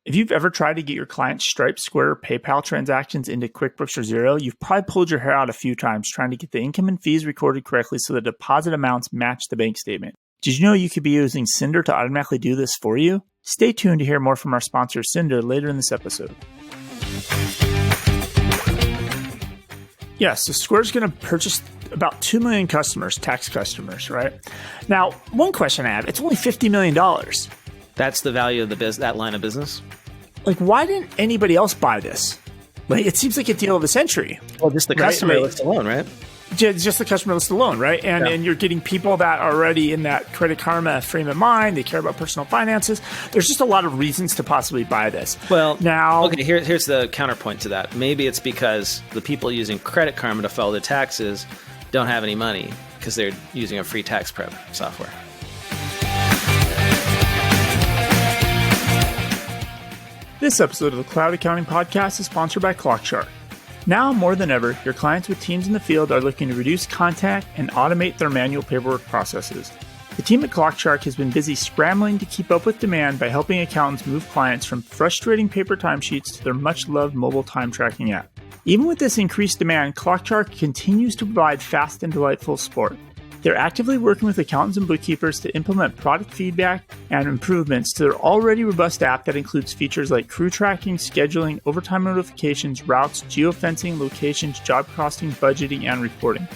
If you've ever tried to get your client's Stripe, Square, or PayPal transactions into QuickBooks or Xero, you've probably pulled your hair out a few times trying to get the income and fees recorded correctly so the deposit amounts match the bank statement. Did you know you could be using Cinder to automatically do this for you? Stay tuned to hear more from our sponsor, Cinder, later in this episode. Yeah, so Square's going to purchase about 2 million customers, tax customers, right? Now, one question I have, it's only $50 million. That's the value of that line of business? Like, why didn't anybody else buy this? Like, it seems like a deal of the century. Well, just the customer list alone, right? Just the customer list alone, right? And you're getting people that are already in that Credit Karma frame of mind. They care about personal finances. There's just a lot of reasons to possibly buy this. Well, now, okay, here's the counterpoint to that. Maybe it's because the people using Credit Karma to file their taxes don't have any money because they're using a free tax prep software. This episode of the Cloud Accounting Podcast is sponsored by ClockShark. Now more than ever, your clients with teams in the field are looking to reduce contact and automate their manual paperwork processes. The team at ClockShark has been busy scrambling to keep up with demand by helping accountants move clients from frustrating paper timesheets to their much-loved mobile time tracking app. Even with this increased demand, ClockShark continues to provide fast and delightful support. They're actively working with accountants and bookkeepers to implement product feedback and improvements to their already robust app that includes features like crew tracking, scheduling, overtime notifications, routes, geofencing, locations, job costing, budgeting, and reporting.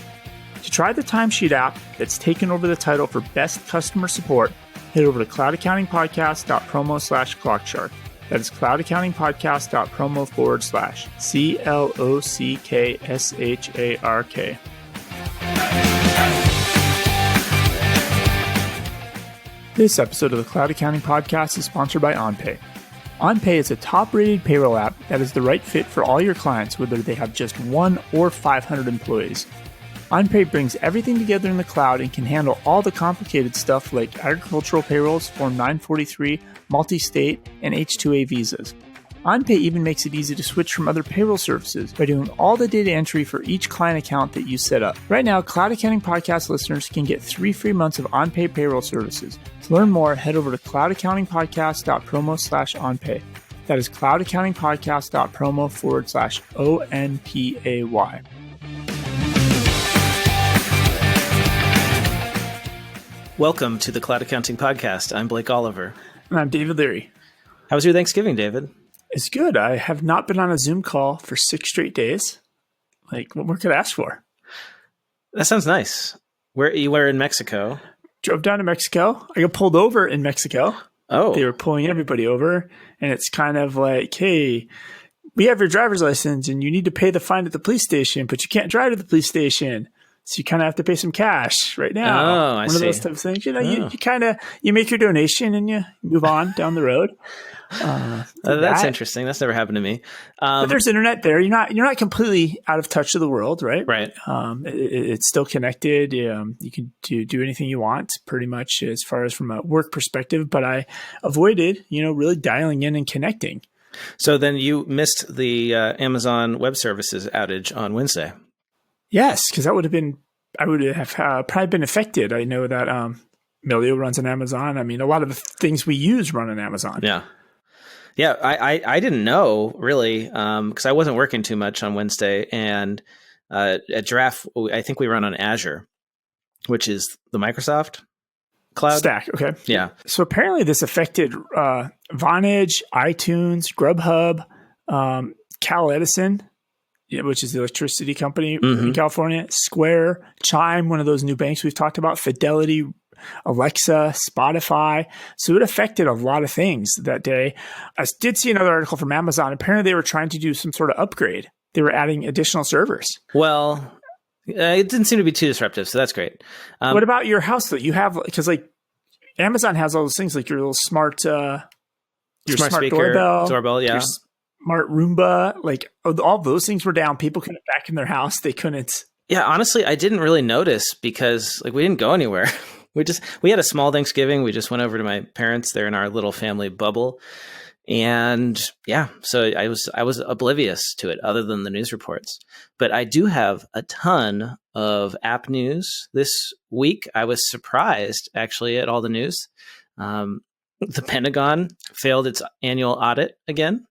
To try the timesheet app that's taken over the title for best customer support, head over to cloudaccountingpodcast.promo/clockshark. That is cloudaccountingpodcast.promo/CLOCKSHARK. This episode of the Cloud Accounting Podcast is sponsored by OnPay. OnPay is a top-rated payroll app that is the right fit for all your clients, whether they have just 1 or 500 employees. OnPay brings everything together in the cloud and can handle all the complicated stuff like agricultural payrolls, Form 943, multi-state, and H-2A visas. OnPay even makes it easy to switch from other payroll services by doing all the data entry for each client account that you set up. Right now, Cloud Accounting Podcast listeners can get 3 free months of OnPay payroll services. To learn more, head over to cloudaccountingpodcast.promo/OnPay. That is cloudaccountingpodcast.promo/ONPAY. Welcome to the Cloud Accounting Podcast. I'm Blake Oliver. And I'm David Leary. How was your Thanksgiving, David? It's good. I have not been on a Zoom call for 6 straight days. Like, what more could I ask for? That sounds nice. You were in Mexico. Drove down to Mexico. I got pulled over in Mexico. Oh. They were pulling everybody over. And it's kind of like, hey, we have your driver's license and you need to pay the fine at the police station, but you can't drive to the police station. So you kind of have to pay some cash right now. Oh, I see. One of those types of things. You know, you make your donation and you move on down the road. That's interesting. That's never happened to me. But there's internet there. You're not completely out of touch with the world, right? Right. It's still connected. You can do anything you want, pretty much, as far as from a work perspective. But I avoided, really dialing in and connecting. So then you missed the Amazon Web Services outage on Wednesday. Yes, because I would have probably been affected. I know that Melio runs on Amazon. I mean, a lot of the things we use run on Amazon. Yeah. Yeah, I didn't know, really, because I wasn't working too much on Wednesday. And at Giraffe, I think we run on Azure, which is the Microsoft cloud. Stack, okay. Yeah. So apparently this affected Vonage, iTunes, Grubhub, Cal Edison, which is the electricity company in California, Square, Chime, one of those new banks we've talked about, Fidelity, Alexa, Spotify. So it affected a lot of things that day. I did see another article from Amazon. Apparently they were trying to do some sort of upgrade. They were adding additional servers. Well, it didn't seem to be too disruptive, so that's great. What about your house, though? You have, because like Amazon has all those things, like your little smart speaker, doorbell, yeah. Smart Roomba, like all those things were down. People couldn't vacuum their house. They couldn't. Yeah, honestly, I didn't really notice because we didn't go anywhere. We had a small Thanksgiving. We just went over to my parents. They're in our little family bubble. And yeah, so I was oblivious to it other than the news reports. But I do have a ton of app news this week. I was surprised actually at all the news. The Pentagon failed its annual audit again.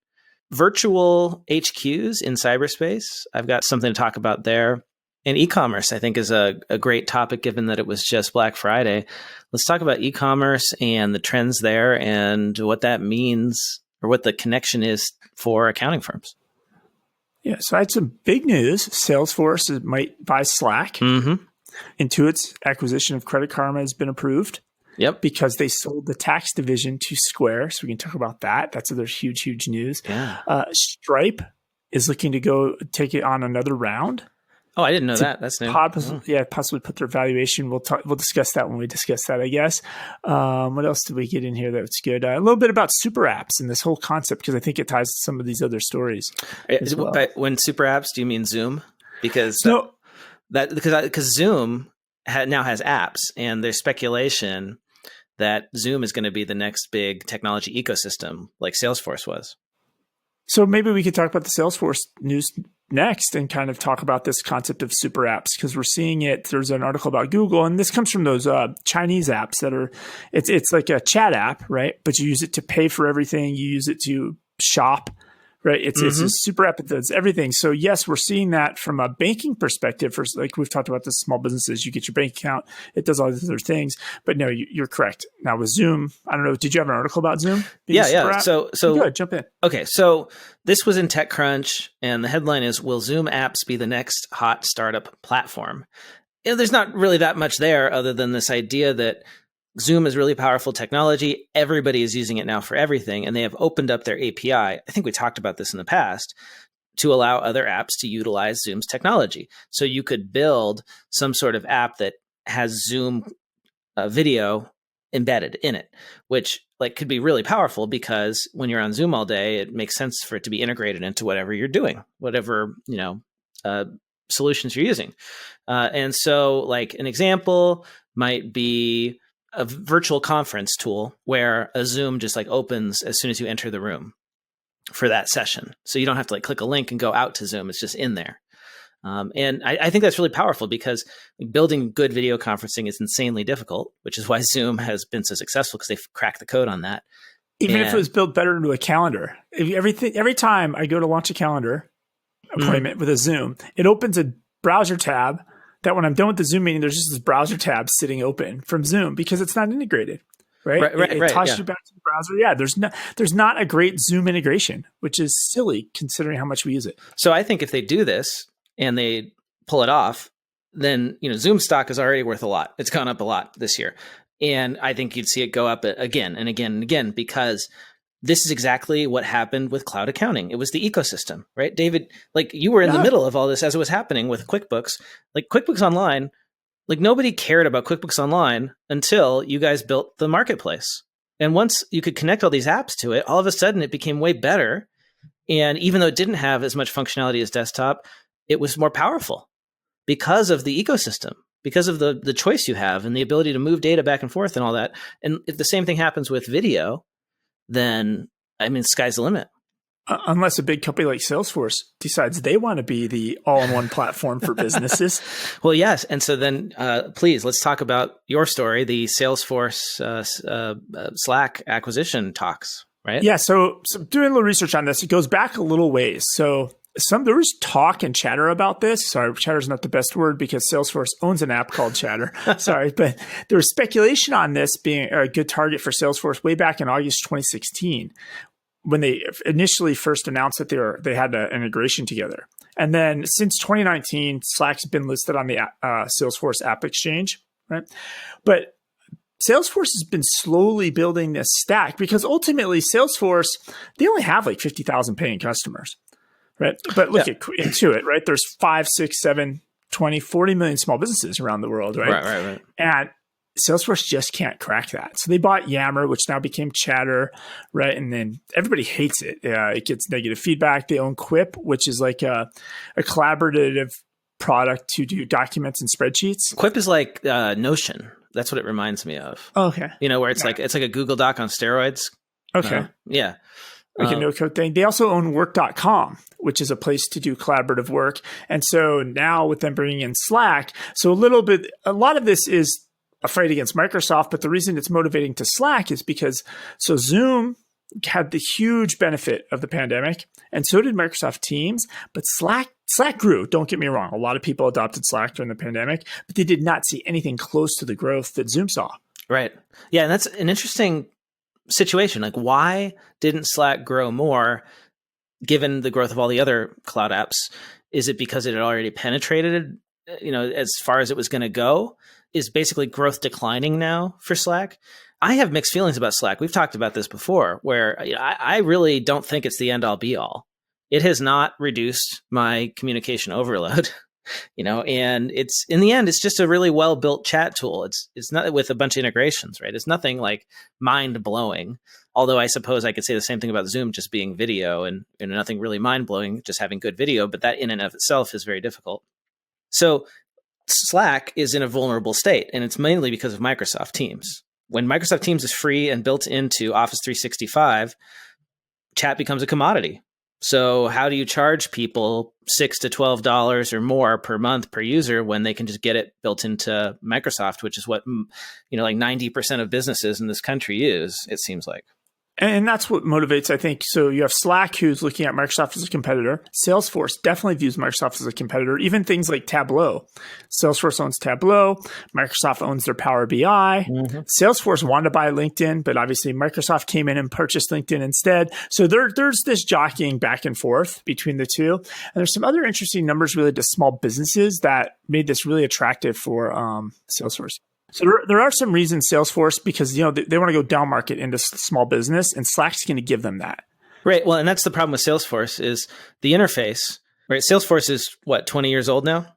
Virtual HQs in cyberspace. I've got something to talk about there. And e-commerce, I think, is a great topic, given that it was just Black Friday. Let's talk about e-commerce and the trends there and what that means, or what the connection is for accounting firms. Yeah, so I had some big news. Salesforce might buy Slack. Mm-hmm. Intuit's acquisition of Credit Karma has been approved. Yep. Because they sold the tax division to Square. So we can talk about that. That's other huge, huge news. Yeah. Stripe is looking to go take it on another round. Oh, I didn't know that. That's new. Possibly put their valuation. We'll discuss that when we discuss that, I guess. What else did we get in here that's good? A little bit about super apps and this whole concept, because I think it ties to some of these other stories. Well. When super apps, do you mean Zoom? Because Zoom now has apps, and there's speculation that Zoom is going to be the next big technology ecosystem, like Salesforce was. So maybe we could talk about the Salesforce news next and kind of talk about this concept of super apps, because we're seeing it. There's an article about Google, and this comes from those Chinese apps that are, it's like a chat app, right? But you use it to pay for everything. You use it to shop, right? It's a super app that does everything. So yes, we're seeing that from a banking perspective. For, like we've talked about the small businesses, you get your bank account, it does all these other things. But no, you're correct. Now with Zoom, I don't know. Did you have an article about Zoom? Yeah. So go ahead, jump in. Okay, so this was in TechCrunch, and the headline is, "Will Zoom apps be the next hot startup platform?" There's not really that much there, other than this idea that Zoom is really powerful technology. Everybody is using it now for everything, and they have opened up their API. I think we talked about this in the past, to allow other apps to utilize Zoom's technology. So you could build some sort of app that has Zoom video embedded in it, which could be really powerful, because when you're on Zoom all day, it makes sense for it to be integrated into whatever you're doing, whatever solutions you're using. And so, an example might be a virtual conference tool where a Zoom just opens as soon as you enter the room for that session. So you don't have to click a link and go out to Zoom. It's just in there. And I think that's really powerful, because building good video conferencing is insanely difficult, which is why Zoom has been so successful, because they've cracked the code on that. Even if it was built better into a calendar, every time I go to launch a calendar appointment with a Zoom, it opens a browser tab that when I'm done with the Zoom meeting, there's just this browser tab sitting open from Zoom, because it's not integrated, right? It tosses you back to the browser. Yeah, there's not a great Zoom integration, which is silly considering how much we use it. So I think if they do this and they pull it off, then Zoom stock is already worth a lot. It's gone up a lot this year, and I think you'd see it go up again and again and again, because this is exactly what happened with cloud accounting. It was the ecosystem, right? David, you were in the middle of all this as it was happening with QuickBooks. QuickBooks Online, nobody cared about QuickBooks Online until you guys built the marketplace. And once you could connect all these apps to it, all of a sudden it became way better. And even though it didn't have as much functionality as desktop, it was more powerful because of the ecosystem, because of the choice you have and the ability to move data back and forth and all that. And if the same thing happens with video, then sky's the limit. Unless a big company like Salesforce decides they want to be the all-in-one platform for businesses. Well, yes. And so then, please, let's talk about your story, the Salesforce Slack acquisition talks, right? Yeah. So doing a little research on this, it goes back a little ways. So there was talk and chatter about this. Sorry, chatter is not the best word, because Salesforce owns an app called Chatter. Sorry, but there was speculation on this being a good target for Salesforce way back in August 2016, when they initially first announced that they had an integration together. And then since 2019, Slack's been listed on the Salesforce App Exchange, right? But Salesforce has been slowly building this stack, because ultimately Salesforce, they only have 50,000 paying customers. Right. But look at Intuit, right? There's 5, 6, 7, 20, 40 million small businesses around the world, right? Right. And Salesforce just can't crack that. So they bought Yammer, which now became Chatter, right? And then everybody hates it. It gets negative feedback. They own Quip, which is like a collaborative product to do documents and spreadsheets. Quip is like Notion. That's what it reminds me of. Oh, okay. Where it's like a Google Doc on steroids. Okay. Yeah. Like a no-code thing. They also own work.com, which is a place to do collaborative work. And so now with them bringing in Slack, so a lot of this is a fight against Microsoft, but the reason it's motivating to Slack is because Zoom had the huge benefit of the pandemic, and so did Microsoft Teams, but Slack grew. Don't get me wrong. A lot of people adopted Slack during the pandemic, but they did not see anything close to the growth that Zoom saw. Right. Yeah, and that's an interesting situation. Like, why didn't Slack grow more given the growth of all the other cloud apps? Is it because it had already penetrated, as far as it was going to go? Is basically growth declining now for Slack? I have mixed feelings about Slack. We've talked about this before, where I really don't think it's the end all be all. It has not reduced my communication overload, and it's, in the end, it's just a really well built chat tool. It's not with a bunch of integrations, right? It's nothing like mind blowing. Although I suppose I could say the same thing about Zoom just being video and nothing really mind blowing, just having good video, but that in and of itself is very difficult. So Slack is in a vulnerable state, and it's mainly because of Microsoft Teams. When Microsoft Teams is free and built into Office 365, chat becomes a commodity. So how do you charge people $6 to $12 or more per month per user when they can just get it built into Microsoft, which is what, like 90% of businesses in this country use, it seems like. And that's what motivates, I think. So you have Slack, who's looking at Microsoft as a competitor. Salesforce definitely views Microsoft as a competitor. Even things like Tableau. Salesforce owns Tableau. Microsoft owns their Power BI. Mm-hmm. Salesforce wanted to buy LinkedIn, but obviously Microsoft came in and purchased LinkedIn instead. So there's this jockeying back and forth between the two. And there's some other interesting numbers related to small businesses that made this really attractive for Salesforce. So there are some reasons Salesforce, because they want to go down market into small business, and Slack's going to give them that. Right. Well, and that's the problem with Salesforce is the interface. Right. Salesforce is 20 years old now.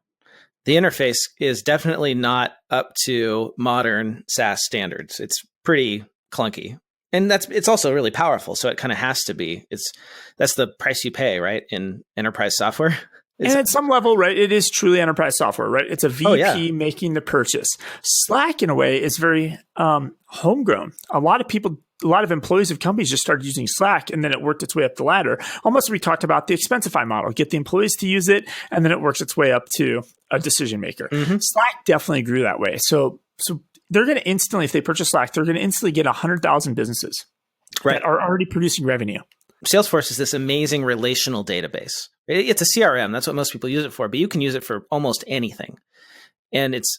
The interface is definitely not up to modern SaaS standards. It's pretty clunky, and it's also really powerful. So it kind of has to be. That's the price you pay, right, in enterprise software. And at some level, right, it is truly enterprise software, right? It's a VP making the purchase. Slack, in a way, is very homegrown. A lot of employees of companies just started using Slack, and then it worked its way up the ladder. Almost, we talked about the Expensify model. Get the employees to use it, and then it works its way up to a decision maker. Mm-hmm. Slack definitely grew that way. So they're going to instantly, if they purchase Slack, they're going to instantly get 100,000 businesses that are already producing revenue. Salesforce is this amazing relational database. It's a CRM. That's what most people use it for, but you can use it for almost anything. And it's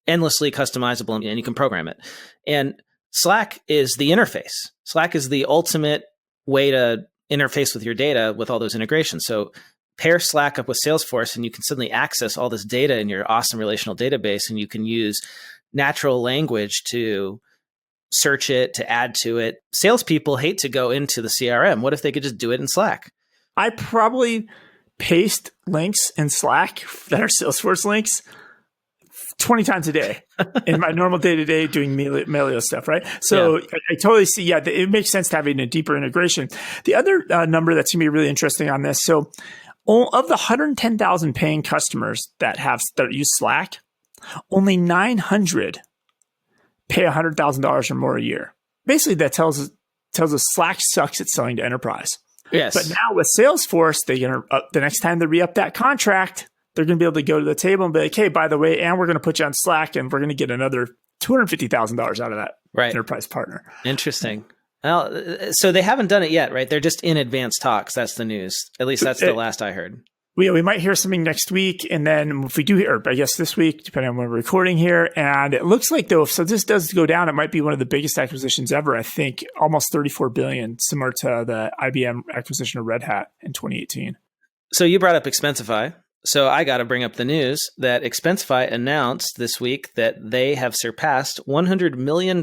endlessly customizable, and you can program it. And Slack is the interface. Slack is the ultimate way to interface with your data with all those integrations. So pair Slack up with Salesforce, and you can suddenly access all this data in your awesome relational database, and you can use natural language to search it, to add to it. Salespeople hate to go into the CRM. What if they could just do it in Slack? I probably paste links in Slack that are Salesforce links 20 times a day in my normal day-to-day doing Melio stuff, right? So I totally see, it makes sense to have a deeper integration. The other number that's going to be really interesting on this, so of the 110,000 paying customers that use Slack, only 900 pay $100,000 or more a year. Basically, that tells us Slack sucks at selling to enterprise. Yes. But now with Salesforce, the next time they re-up that contract, they're going to be able to go to the table and be like, hey, by the way, and we're going to put you on Slack, and we're going to get another $250,000 out of that enterprise partner. Interesting. Well, so they haven't done it yet, right? They're just in advanced talks. That's the news. At least that's the last I heard. We might hear something next week, and then if we do hear, I guess this week, depending on when we're recording here. And it looks like, though, if this does go down, it might be one of the biggest acquisitions ever. I think almost $34 billion, similar to the IBM acquisition of Red Hat in 2018. So you brought up Expensify. So I got to bring up the news that Expensify announced this week that they have surpassed $100 million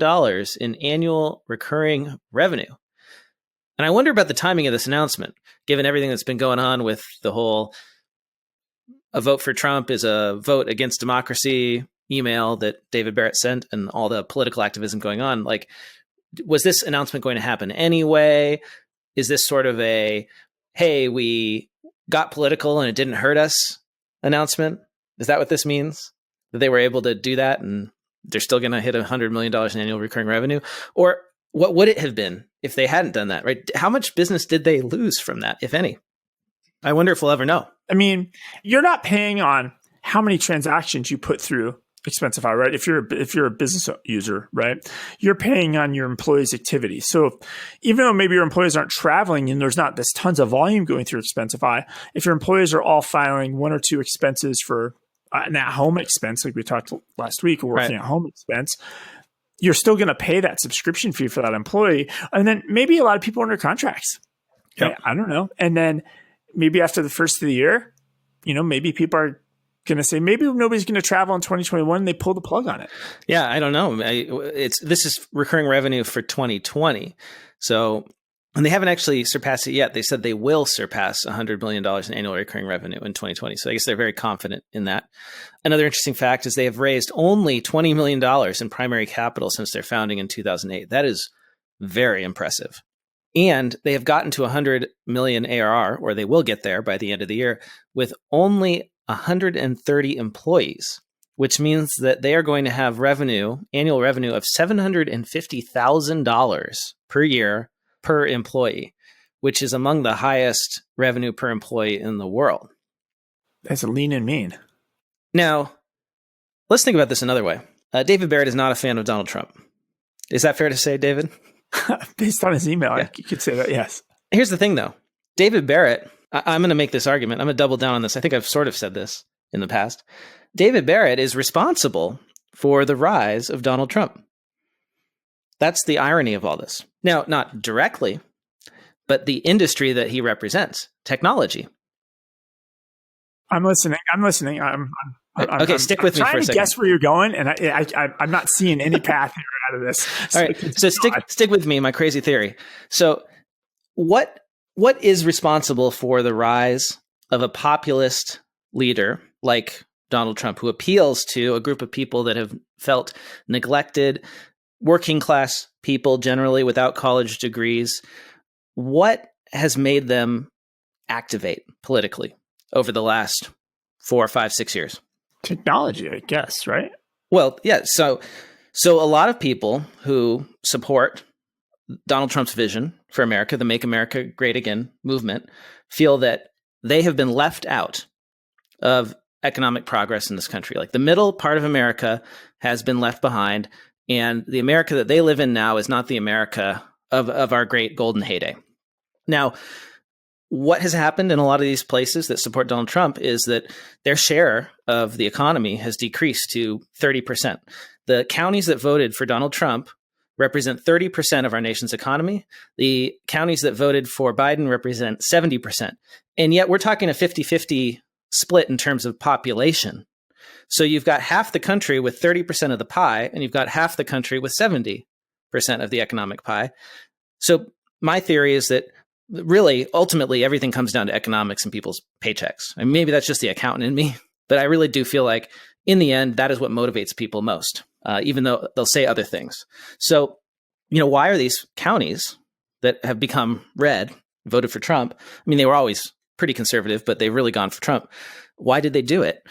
in annual recurring revenue. And I wonder about the timing of this announcement, given everything that's been going on with the whole a vote for Trump is a vote against democracy email that David Barrett sent and all the political activism going on. Like, was this announcement going to happen anyway? Is this sort of a, hey, we got political and it didn't hurt us announcement? Is that what this means? That they were able to do that and they're still going to hit $100 million in annual recurring revenue? Or what would it have been if they hadn't done that, right? How much business did they lose from that, if any? I wonder if we'll ever know. I mean, you're not paying on how many transactions you put through Expensify, right? If you're a business user, right, you're paying on your employees' activity. So even though maybe your employees aren't traveling and there's not this tons of volume going through Expensify, if your employees are all filing one or two expenses for an at-home expense, like we talked last week, or working at home expense, you're still going to pay that subscription fee for that employee. And then maybe a lot of people are under contracts. Yep. I don't know. And then maybe after the first of the year, maybe people are going to say, maybe nobody's going to travel in 2021. And they pull the plug on it. Yeah, I don't know. This is recurring revenue for 2020. So, and they haven't actually surpassed it yet. They said they will surpass $100 million in annual recurring revenue in 2020. So I guess they're very confident in that. Another interesting fact is they have raised only $20 million in primary capital since their founding in 2008. That is very impressive. And they have gotten to 100 million ARR, or they will get there by the end of the year, with only 130 employees, which means that they are going to have annual revenue of $750,000 per year per employee, which is among the highest revenue per employee in the world. That's lean and mean. Now, let's think about this another way. David Barrett is not a fan of Donald Trump. Is that fair to say, David? Based on his email, yeah. You could say that, yes. Here's the thing, though. David Barrett, I'm going to make this argument. I'm going to double down on this. I think I've sort of said this in the past. David Barrett is responsible for the rise of Donald Trump. That's the irony of all this. Now, not directly, but the industry that he represents, technology. I'm listening. Okay, stick with me for a second. I'm trying to guess where you're going, and I'm not seeing any path here out of this. All right, so stick with me, my crazy theory. So what is responsible for the rise of a populist leader like Donald Trump, who appeals to a group of people that have felt neglected, working class people generally without college degrees? What has made them activate politically over the last 4, 5, 6 years? Technology, I guess, right? Well, yeah. So a lot of people who support Donald Trump's vision for America, the Make America Great Again movement, feel that they have been left out of economic progress in this country. Like the middle part of America has been left behind, and the America that they live in now is not the America of our great golden heyday. Now, what has happened in a lot of these places that support Donald Trump is that their share of the economy has decreased to 30%. The counties that voted for Donald Trump represent 30% of our nation's economy. The counties that voted for Biden represent 70%. And yet we're talking a 50-50 split in terms of population. So you've got half the country with 30% of the pie, and you've got half the country with 70% of the economic pie. So my theory is that really, ultimately, everything comes down to economics and people's paychecks. I mean, maybe that's just the accountant in me, but I really do feel like in the end, that is what motivates people most, even though they'll say other things. So, why are these counties that have become red, voted for Trump? I mean, they were always pretty conservative, but they've really gone for Trump. Why did they do it?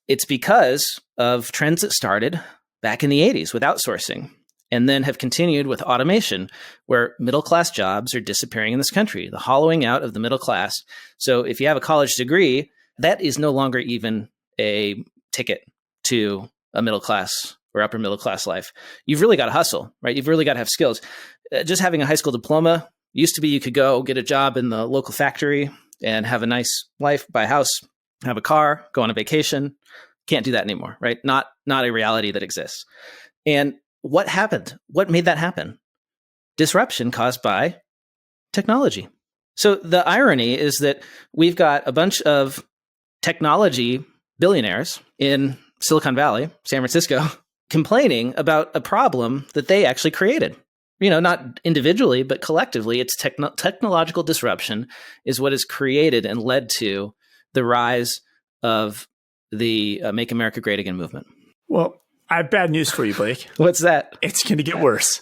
It's because of trends that started back in the 80s with outsourcing, and then have continued with automation, where middle-class jobs are disappearing in this country, the hollowing out of the middle class. So if you have a college degree, that is no longer even a ticket to a middle-class or upper middle-class life. You've really got to hustle, right? You've really got to have skills. Just having a high school diploma used to be you could go get a job in the local factory and have a nice life, buy a house, have a car, go on a vacation. Can't do that anymore, right? Not a reality that exists. And what happened? What made that happen? Disruption caused by technology. So the irony is that we've got a bunch of technology billionaires in Silicon Valley, San Francisco, complaining about a problem that they actually created. Not individually, but collectively, it's technological disruption is what has created and led to the rise of the Make America Great Again movement. Well, I have bad news for you, Blake. What's that? It's going to get worse.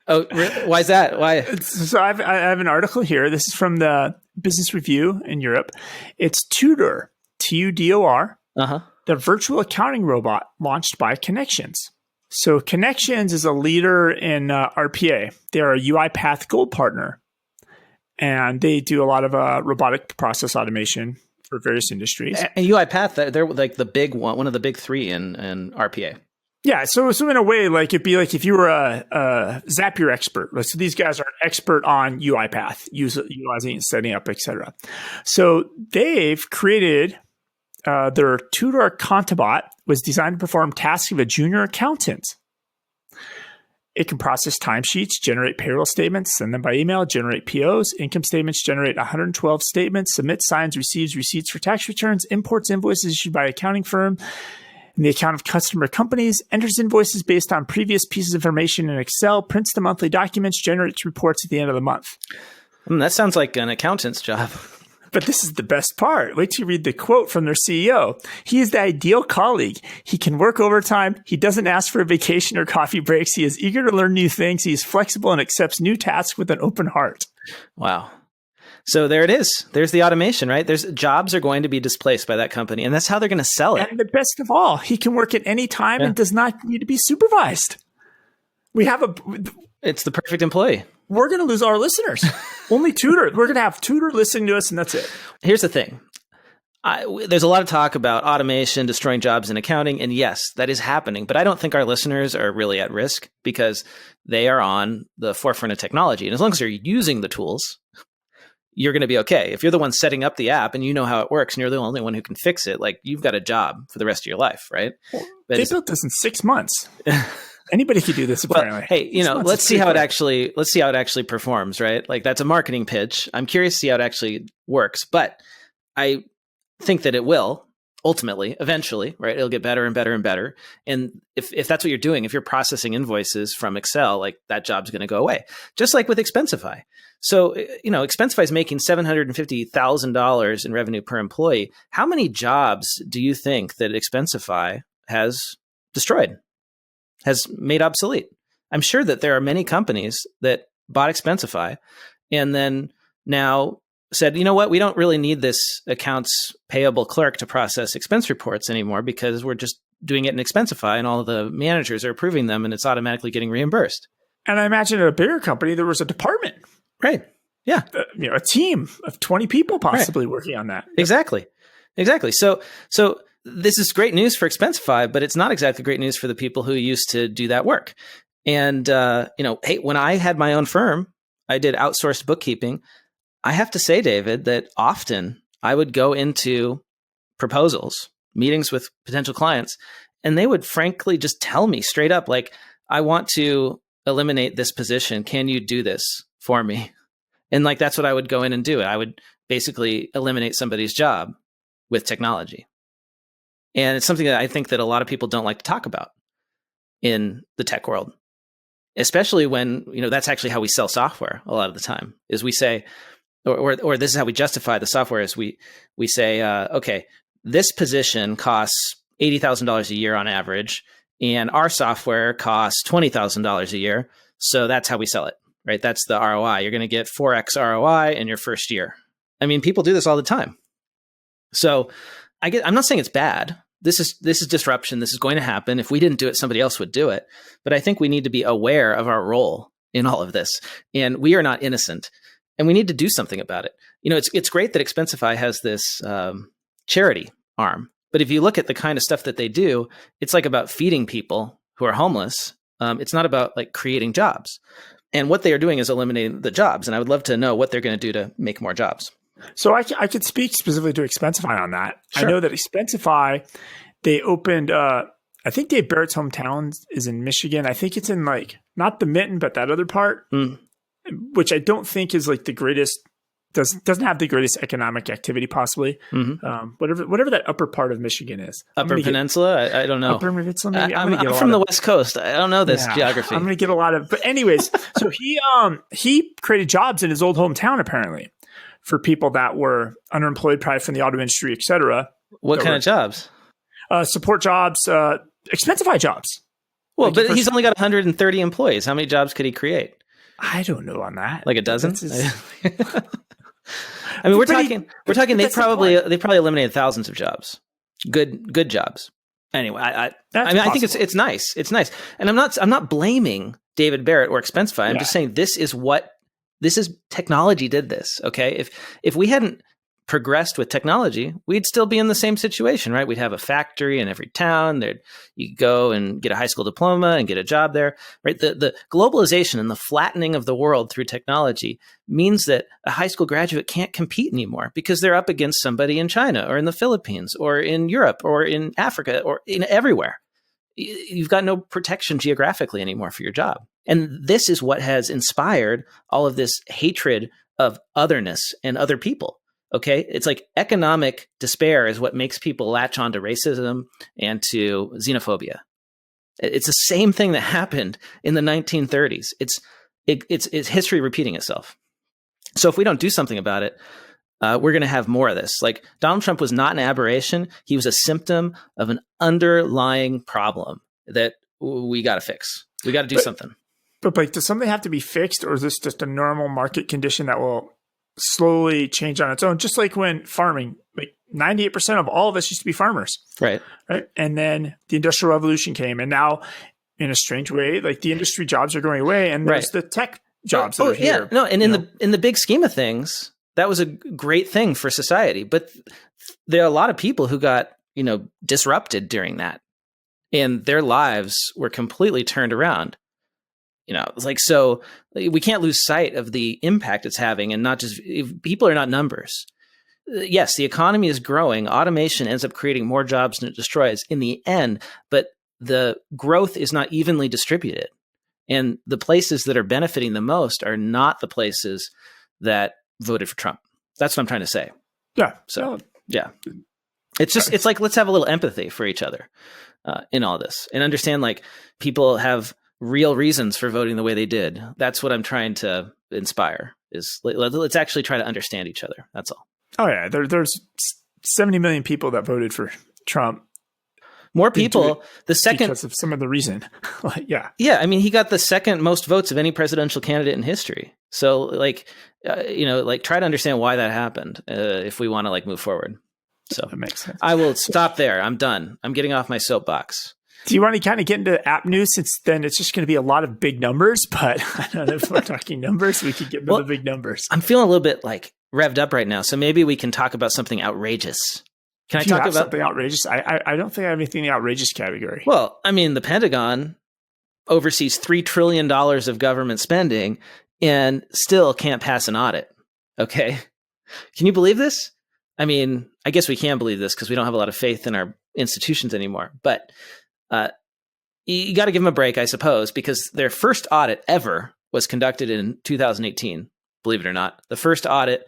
Oh, why is that? Why? So I have an article here. This is from the Business Review in Europe. It's Tudor, Tudor, the virtual accounting robot launched by Connections. So Connections is a leader in RPA. They're a UiPath Gold partner, and they do a lot of robotic process automation for various industries. And UiPath, they're like the big one of the big three in RPA. Yeah, so in a way, like it'd be like if you were a Zapier expert. Like, so these guys are an expert on UiPath, utilizing and setting up, etc. So they've created their Tudor Contobot was designed to perform tasks of a junior accountant. It can process timesheets, generate payroll statements, send them by email, generate POs, income statements, generate 112 statements, submit signs, receives receipts for tax returns, imports invoices issued by accounting firm in the account of customer companies, enters invoices based on previous pieces of information in Excel, prints the monthly documents, generates reports at the end of the month. That sounds like an accountant's job. But this is the best part. Wait till you read the quote from their CEO. He is the ideal colleague. He can work overtime. He doesn't ask for a vacation or coffee breaks. He is eager to learn new things. He is flexible and accepts new tasks with an open heart. Wow. So there it is. There's the automation, right? Jobs are going to be displaced by that company, and that's how they're going to sell it. And the best of all, he can work at any time and does not need to be supervised. It's the perfect employee. We're going to lose our listeners. Only Tudor. We're going to have Tudor listening to us, and that's it. Here's the thing. There's a lot of talk about automation destroying jobs in accounting, and yes, that is happening. But I don't think our listeners are really at risk because they are on the forefront of technology. And as long as you're using the tools, you're going to be okay. If you're the one setting up the app and you know how it works and you're the only one who can fix it, like you've got a job for the rest of your life, right? Well, they built this in 6 months. Anybody could do this apparently. Well, hey, let's see how it actually performs, right? Like that's a marketing pitch. I'm curious to see how it actually works, but I think that it will ultimately, eventually, right? It'll get better and better and better. And if that's what you're doing, if you're processing invoices from Excel, like that job's going to go away. Just like with Expensify. So, Expensify is making $750,000 in revenue per employee. How many jobs do you think that Expensify has destroyed, has made obsolete? I'm sure that there are many companies that bought Expensify and then now said, you know what, we don't really need this accounts payable clerk to process expense reports anymore because we're just doing it in Expensify and all of the managers are approving them and it's automatically getting reimbursed. And I imagine at a bigger company, there was a department. Right. Yeah. A team of 20 people possibly working on that. Exactly. So this is great news for Expensify, but it's not exactly great news for the people who used to do that work. And, hey, when I had my own firm, I did outsourced bookkeeping. I have to say, David, that often I would go into proposals, meetings with potential clients, and they would frankly just tell me straight up, like, I want to eliminate this position. Can you do this for me? And like, that's what I would go in and do. I would basically eliminate somebody's job with technology. And it's something that I think that a lot of people don't like to talk about in the tech world, especially when, that's actually how we sell software a lot of the time is we say, or this is how we justify the software is we say, okay, this position costs $80,000 a year on average, and our software costs $20,000 a year. So that's how we sell it, right? That's the ROI. You're going to get 4x ROI in your first year. I mean, people do this all the time. So I'm not saying it's bad. This is disruption. This is going to happen. If we didn't do it, somebody else would do it. But I think we need to be aware of our role in all of this. And we are not innocent. And we need to do something about it. It's great that Expensify has this charity arm. But if you look at the kind of stuff that they do, it's like about feeding people who are homeless. It's not about like creating jobs. And what they are doing is eliminating the jobs. And I would love to know what they're going to do to make more jobs. So I could speak specifically to Expensify on that. Sure. I know that Expensify, they opened, I think Dave Barrett's hometown is in Michigan. I think it's in like, not the Mitten, but that other part, which I don't think is like the greatest, doesn't have the greatest economic activity possibly. Mm-hmm. Whatever that upper part of Michigan is. Upper Peninsula? I don't know. Upper Peninsula maybe? I'm from the West Coast. I don't know this geography. I'm going to get a lot of, but anyways, so he created jobs in his old hometown apparently for people that were underemployed, probably from the auto industry, et cetera. What kind of jobs? Support jobs, Expensify jobs. Well, but he's only got 130 employees. How many jobs could he create? I don't know on that. Like a dozen? I mean, we're talking. They probably eliminated thousands of jobs, good jobs. Anyway, I think it's nice. It's nice, and I'm not blaming David Barrett or Expensify. I'm just saying this is technology did this. Okay, if we hadn't progressed with technology, we'd still be in the same situation, right? We'd have a factory in every town. You go and get a high school diploma and get a job there, right? The globalization and the flattening of the world through technology means that a high school graduate can't compete anymore because they're up against somebody in China or in the Philippines or in Europe or in Africa or in everywhere. You've got no protection geographically anymore for your job. And this is what has inspired all of this hatred of otherness and other people. Okay. It's like economic despair is what makes people latch onto racism and to xenophobia. It's the same thing that happened in the 1930s. It's history repeating itself. So if we don't do something about it, we're going to have more of this. Like Donald Trump was not an aberration. He was a symptom of an underlying problem that we got to fix. We got to do something. But like, does something have to be fixed, or is this just a normal market condition that will slowly change on its own? Just like when farming, like 98% of all of us used to be farmers. Right. And then the Industrial Revolution came, and now in a strange way, like the industry jobs are going away, and there's the tech jobs that are here. Yeah. No, and in the big scheme of things, that was a great thing for society. But there are a lot of people who got, disrupted during that, and their lives were completely turned around. It's like, so we can't lose sight of the impact it's having, and not just people are not numbers. Yes, the economy is growing. Automation ends up creating more jobs than it destroys in the end, but the growth is not evenly distributed. And the places that are benefiting the most are not the places that voted for Trump. That's what I'm trying to say. Yeah. So, yeah. It's like, let's have a little empathy for each other in all this, and understand like people have real reasons for voting the way they did. That's what I'm trying to inspire, is let's actually try to understand each other. That's all. Oh yeah. There's 70 million people that voted for Trump. More people, the second, because of some of the reason. Yeah. Yeah. I mean, he got the second most votes of any presidential candidate in history. So try to understand why that happened if we want to move forward. So that makes sense. I will stop there. I'm done. I'm getting off my soapbox. Do you want to kind of get into app news, since then it's just going to be a lot of big numbers? But I don't know if we're talking numbers, we could get into the big numbers. I'm feeling a little bit revved up right now. So maybe we can talk about something outrageous. Can I talk about something outrageous? I don't think I have anything in the outrageous category. Well, I mean, the Pentagon oversees $3 trillion of government spending and still can't pass an audit. Okay. Can you believe this? I mean, I guess we can believe this because we don't have a lot of faith in our institutions anymore, but you got to give them a break, I suppose, because their first audit ever was conducted in 2018, believe it or not. The first audit,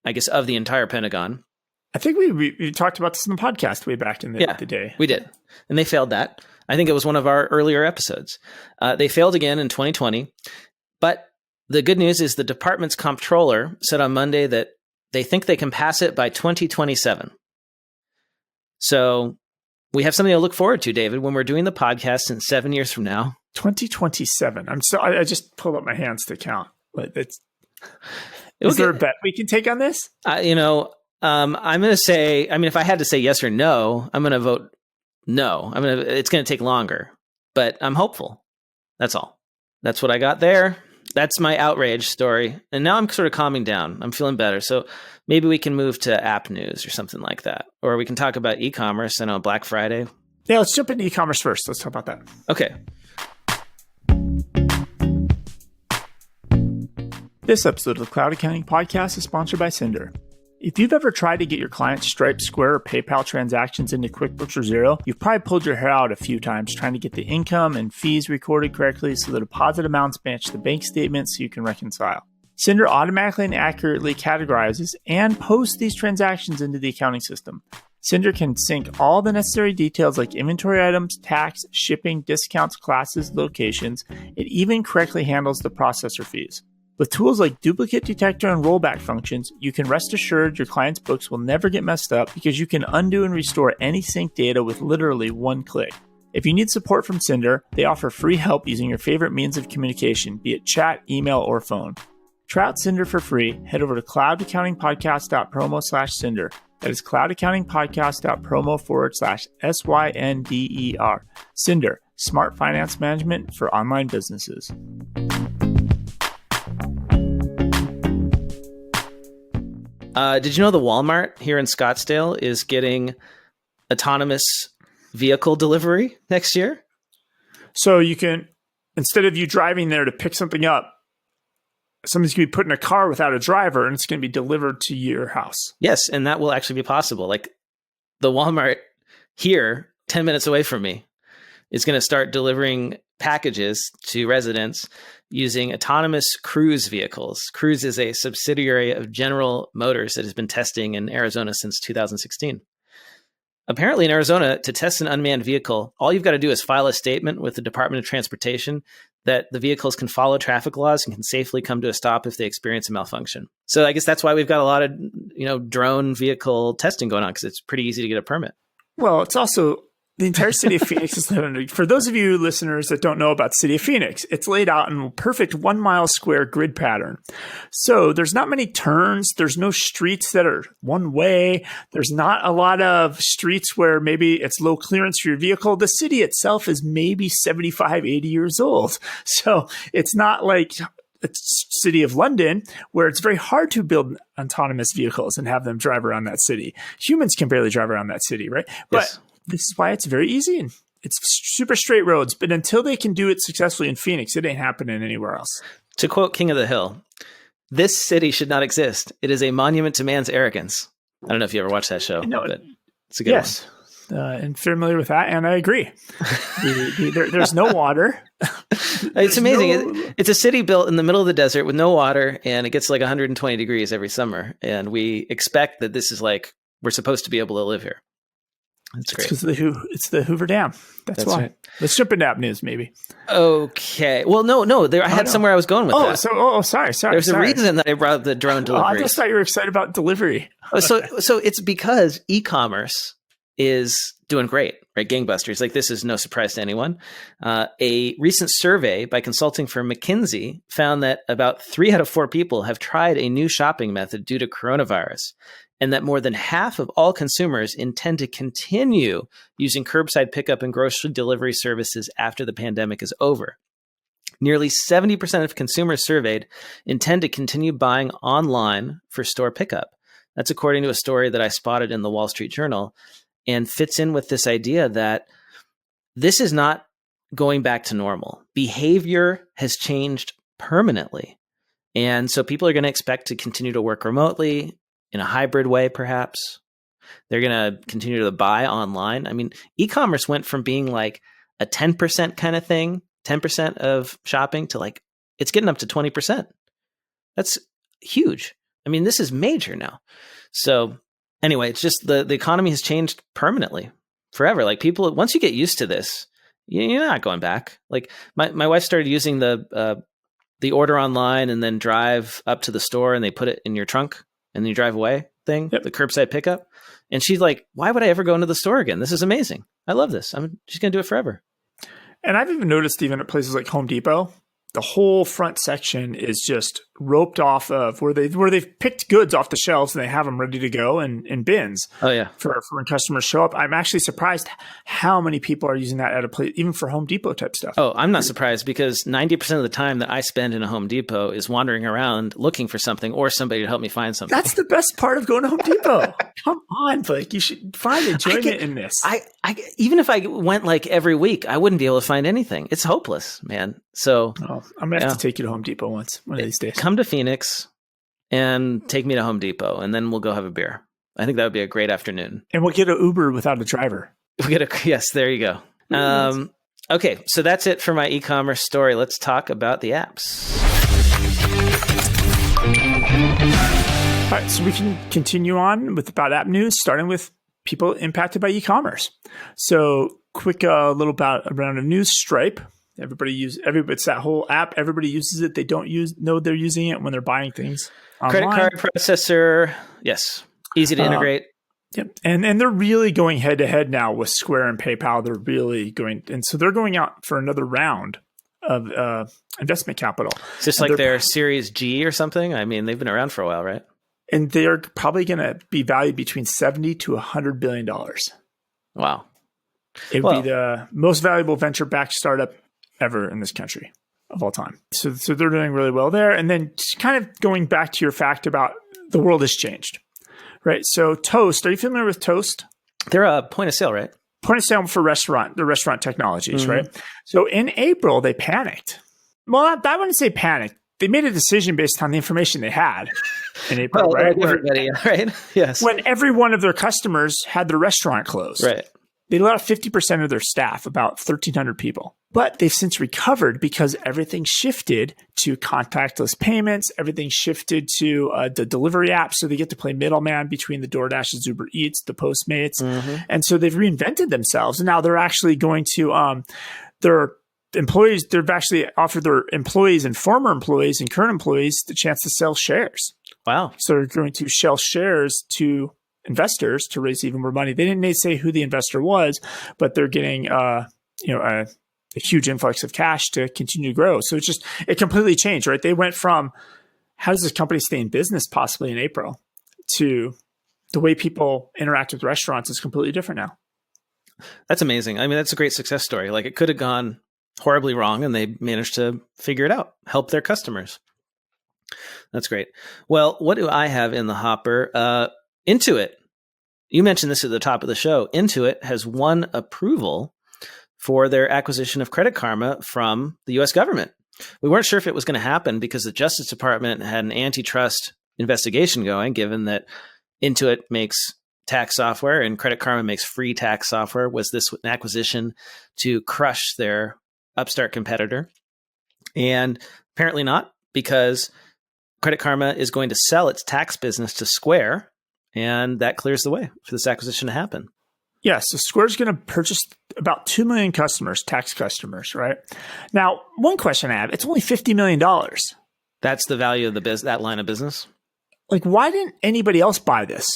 I guess, of the entire Pentagon. I think we talked about this in the podcast way back in the day. We did. And they failed that. I think it was one of our earlier episodes. They failed again in 2020. But the good news is the department's comptroller said on Monday that they think they can pass it by 2027. So we have something to look forward to, David, when we're doing the podcast in 7 years from now. 2027. I just pulled up my hands to count. Is there a bet we can take on this? I'm going to say, if I had to say yes or no, I'm going to vote no. It's going to take longer, but I'm hopeful. That's all. That's what I got there. That's my outrage story. And now I'm sort of calming down. I'm feeling better. So maybe we can move to app news or something like that. Or we can talk about e-commerce. I know Black Friday. Yeah, let's jump into e-commerce first. Let's talk about that. Okay. This episode of the Cloud Accounting Podcast is sponsored by Cinder. If you've ever tried to get your client's Stripe, Square, or PayPal transactions into QuickBooks or Xero, you've probably pulled your hair out a few times trying to get the income and fees recorded correctly so the deposit amounts match the bank statement so you can reconcile. Cinder automatically and accurately categorizes and posts these transactions into the accounting system. Cinder can sync all the necessary details like inventory items, tax, shipping, discounts, classes, locations. It even correctly handles the processor fees. With tools like duplicate detector and rollback functions, you can rest assured your client's books will never get messed up because you can undo and restore any synced data with literally one click. If you need support from Cinder, they offer free help using your favorite means of communication, be it chat, email, or phone. Try out Cinder for free. Head over to cloudaccountingpodcast.promo/Cinder. That is cloudaccountingpodcast.promo/SYNDER. Cinder, smart finance management for online businesses. Did you know the Walmart here in Scottsdale is getting autonomous vehicle delivery next year? So you can, instead of you driving there to pick something up, somebody's going to be put in a car without a driver and it's going to be delivered to your house. Yes, and that will actually be possible. Like the Walmart here, 10 minutes away from me, is going to start delivering packages to residents using autonomous Cruise vehicles. Cruise is a subsidiary of General Motors that has been testing in Arizona since 2016. Apparently in Arizona, to test an unmanned vehicle, all you've got to do is file a statement with the Department of Transportation that the vehicles can follow traffic laws and can safely come to a stop if they experience a malfunction. So I guess that's why we've got a lot of, drone vehicle testing going on, because it's pretty easy to get a permit. Well, it's also the entire city of Phoenix is laid under. For those of you listeners that don't know about the city of Phoenix, it's laid out in a perfect 1 mile square grid pattern. So there's not many turns. There's no streets that are one way. There's not a lot of streets where maybe it's low clearance for your vehicle. The city itself is maybe 75, 80 years old. So it's not like the city of London, where it's very hard to build autonomous vehicles and have them drive around that city. Humans can barely drive around that city, right? Yes. But this is why it's very easy and it's super straight roads. But until they can do it successfully in Phoenix, it ain't happening anywhere else. To quote King of the Hill, this city should not exist. It is a monument to man's arrogance. I don't know if you ever watched that show. No, but it's a good one. And familiar with that, and I agree. There's no water. It's amazing. It's a city built in the middle of the desert with no water, and it gets like 120 degrees every summer. And we expect that this is like, we're supposed to be able to live here. That's great. It's the Hoover Dam. That's why. Right. Let's jump into app news, maybe. Okay. Well, no. I had somewhere I was going with that. Sorry. There's a reason that I brought up the drone delivery. I just thought you were excited about delivery. So it's because e-commerce is doing great, right? Gangbusters. Like, this is no surprise to anyone. A recent survey by consulting firm McKinsey found that about 3 out of 4 people have tried a new shopping method due to coronavirus, and that more than half of all consumers intend to continue using curbside pickup and grocery delivery services after the pandemic is over. Nearly 70% of consumers surveyed intend to continue buying online for store pickup. That's according to a story that I spotted in the Wall Street Journal, and fits in with this idea that this is not going back to normal. Behavior has changed permanently. And so people are going to expect to continue to work remotely in a hybrid way, perhaps. They're going to continue to buy online. I mean, e-commerce went from being like a 10% kind of thing, 10% of shopping, to like, it's getting up to 20%. That's huge. I mean, this is major now. So anyway, it's just the economy has changed permanently, forever. Like, people, once you get used to this, you're not going back. Like, my wife started using the order online and then drive up to the store and they put it in your trunk and then you drive away thing, the curbside pickup. And she's like, why would I ever go into the store again? This is amazing. I love this. I'm just going to do it forever. And I've even noticed, even at places like Home Depot, the whole front section is just roped off of where they've picked goods off the shelves and they have them ready to go in bins. Oh yeah, for when customers show up. I'm actually surprised how many people are using that at a place, even for Home Depot type stuff. Oh, I'm not surprised, because 90% of the time that I spend in a Home Depot is wandering around looking for something or somebody to help me find something. That's the best part of going to Home Depot. Come on, Blake, you should find enjoyment in this. I even if I went like every week, I wouldn't be able to find anything. It's hopeless, man. So I'm gonna have to take you to Home Depot one of these days. Come to Phoenix and take me to Home Depot, and then we'll go have a beer. I think that would be a great afternoon. And we'll get an Uber without a driver. Yes, there you go. Okay, so that's it for my e-commerce story. Let's talk about the apps. All right, so we can continue on with about app news, starting with people impacted by e-commerce. So quick little round of news. Stripe. It's that whole app. Everybody uses it. They don't know they're using it when they're buying things online. Credit card processor. Yes. Easy to integrate. Yep. And they're really going head to head now with Square and PayPal. They're really going, and so they're going out for another round of investment capital. It's just like their Series G or something. I mean, they've been around for a while, right? And they're probably going to be valued between $70 to $100 billion. Wow. It would be the most valuable venture-backed startup ever in this country of all time. So they're doing really well there. And then just kind of going back to your fact about the world has changed. right? So Toast, are you familiar with Toast? They're a point of sale, right? Point of sale for the restaurant technologies, right? So in April, they panicked. Well, I wouldn't say panicked. They made a decision based on the information they had in April, right? Everybody, right? Yes. When every one of their customers had their restaurant closed. Right. They let off 50% of their staff, about 1,300 people. But they've since recovered because everything shifted to contactless payments. Everything shifted to the delivery app. So they get to play middleman between the DoorDashes, Uber Eats, the Postmates. And so they've reinvented themselves. And now they're actually going to, their employees, they've actually offered their employees and former employees and current employees the chance to sell shares. Wow. So they're going to sell shares to investors to raise even more money. They didn't say who the investor was, but they're getting a huge influx of cash to continue to grow. So it completely changed, right? They went from how does this company stay in business possibly in April to the way people interact with restaurants is completely different now. That's amazing. I mean, that's a great success story. Like it could have gone horribly wrong and they managed to figure it out, help their customers. That's great. Well, what do I have in the hopper? Intuit. You mentioned this at the top of the show. Intuit has won approval for their acquisition of Credit Karma from the U.S. government. We weren't sure if it was going to happen because the Justice Department had an antitrust investigation going, given that Intuit makes tax software and Credit Karma makes free tax software. Was this an acquisition to crush their upstart competitor? And apparently not, because Credit Karma is going to sell its tax business to Square, and that clears the way for this acquisition to happen. Yeah, so Square's going to purchase about 2 million customers, tax customers, right? Now, one question I have, it's only $50 million. That's the value of that line of business? Like, why didn't anybody else buy this?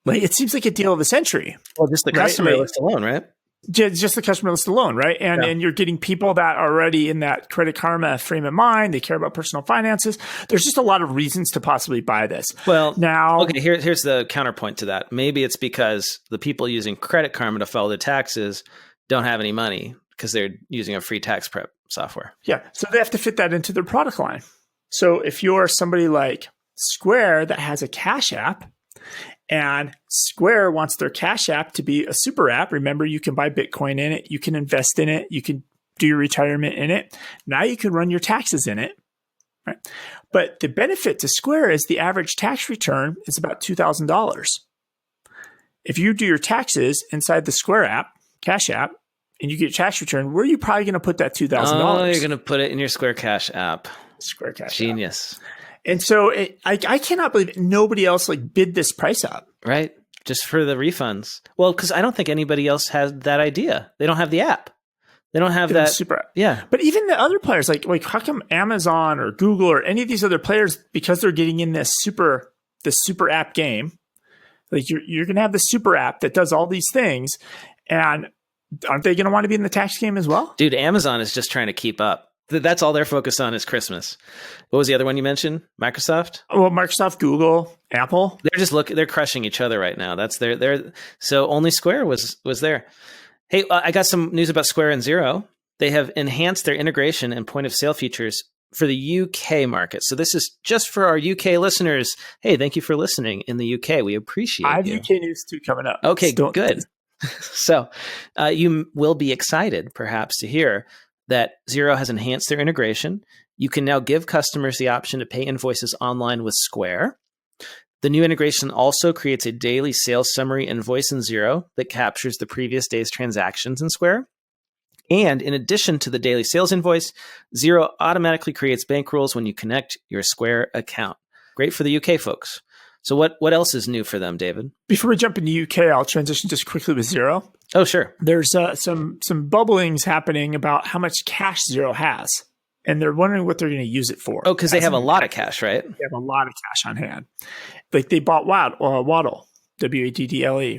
Like, it seems like a deal of the century. Well, just the customer list alone, right? Just the customer list alone, right? And you're getting people that are already in that Credit Karma frame of mind. They care about personal finances. There's just a lot of reasons to possibly buy this. Well, now, okay, here's the counterpoint to that. Maybe it's because the people using Credit Karma to file their taxes don't have any money because they're using a free tax prep software. Yeah, so they have to fit that into their product line. So if you're somebody like Square that has a Cash App, and Square wants their Cash App to be a super app. Remember, you can buy Bitcoin in it. You can invest in it. You can do your retirement in it. Now you can run your taxes in it. Right? But the benefit to Square is the average tax return is about $2,000. If you do your taxes inside the Square app, Cash App, and you get a tax return, where are you probably going to put that $2,000? Oh, you're going to put it in your Square Cash App. Square Cash Genius. App. And so I cannot believe nobody else bid this price up. Right. Just for the refunds. Well, because I don't think anybody else has that idea. They don't have the app. They don't have that super app. Yeah. But even the other players, like how come Amazon or Google or any of these other players, because they're getting in this super app game, like you're going to have the super app that does all these things, and aren't they going to want to be in the tax game as well? Dude, Amazon is just trying to keep up. That's all they're focused on is Christmas. What was the other one you mentioned? Microsoft? Well, Microsoft, Google, Apple. They're crushing each other right now. That's so only Square was there. Hey, I got some news about Square and Xero. They have enhanced their integration and point of sale features for the UK market. So this is just for our UK listeners. Hey, thank you for listening in the UK. We appreciate it. I have UK news too coming up. Okay, good. So you will be excited perhaps to hear that Xero has enhanced their integration. You can now give customers the option to pay invoices online with Square. The new integration also creates a daily sales summary invoice in Xero that captures the previous day's transactions in Square. And in addition to the daily sales invoice, Xero automatically creates bank rules when you connect your Square account. Great for the UK folks. So what else is new for them, David? Before we jump into UK, I'll transition just quickly with Xero. Oh, sure. There's some bubblings happening about how much cash Xero has, and they're wondering what they're going to use it for. Oh, because they have a lot of cash, right? They have a lot of cash on hand. Like they bought Waddle, WADDLE,